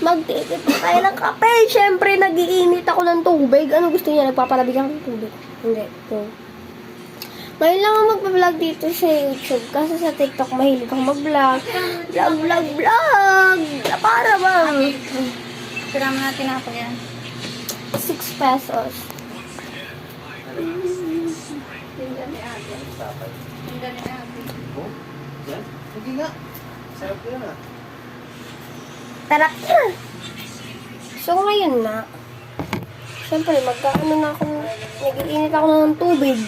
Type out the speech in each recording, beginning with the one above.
Magtitipid tayo ng kape. Siyempre, nag-iinit ako ng tubig. Ano gusto niya? Nagpapalabig ako ng tubig. Hindi. Ito. Ngayon lang ako mag-vlog dito sa YouTube. Kasi sa TikTok, mahilig ako mag-vlog. Vlog! Para bang? Tira mo natin ako yan. 6 pesos. Tingnan ni Ate. Tingnan ni Ate. Oh, yan? Hindi nga. Sarap yan ah. Tara! So, ngayon na. Siyempre, magkaano na ako. Nag-iinit ako ng tubig.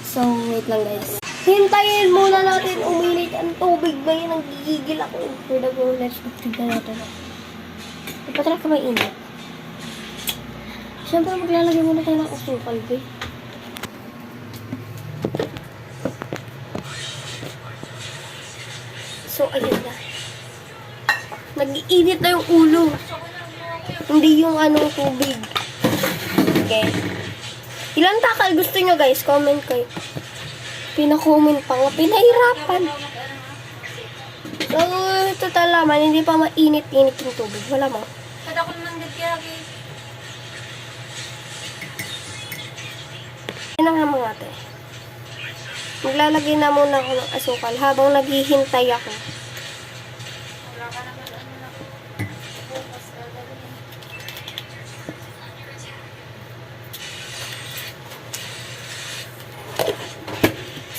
So, wait lang guys. Hintayin muna natin uminit ang tubig ba yun? Nanggigigil ako. For the go, let's go. Tignan natin. Ipatry ka mainit. Siyempre, maglalagay muna tayo ng asukal, ba? So, ayun na. Nag-iinit na yung ulo. Hindi yung tubig. Okay. Ilang takal gusto nyo guys? Comment kayo. Pina-comment pa nga. Pinahirapan. So, total naman, hindi pa mainit-init yung tubig. Wala mo. Kada ko naman kaya Yan na nga mga ate. Maglalagay na muna ako ng asukal habang naghihintay ako. wala ka naman na. Bukas ka gawin.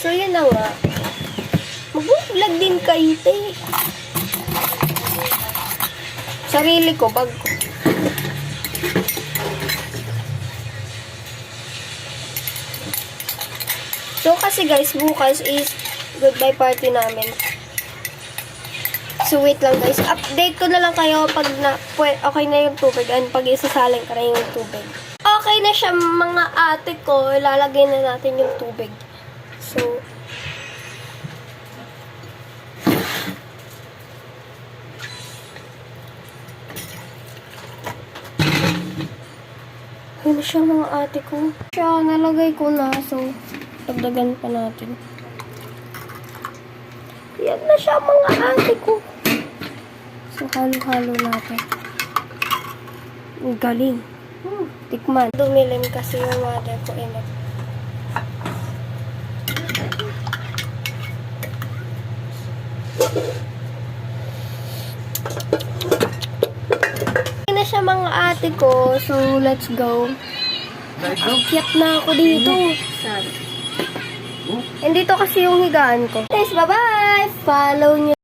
So, yun na nga. Mag-vlog din kayo, te. Sarili ko, bag ko. So, kasi guys, bukas is goodbye party namin. So, wait lang guys. Update ko na lang kayo pag okay na yung tubig and pag isasaling ka na yung tubig. Okay na siya mga ate ko. Ilalagay na natin yung tubig. So, ayun na siya mga ate ko. Siya, nalagay ko na. So, dagdagan pa natin. Yan na siya mga ate ko. So, halo-halo natin. Ang galing. Tikman. Dumilim kasi yung water ko init. Yan na siya mga ate ko. So, let's go. Akyat na ako dito. Saan? And dito kasi yung higaan ko. Guys, bye-bye! Follow nyo.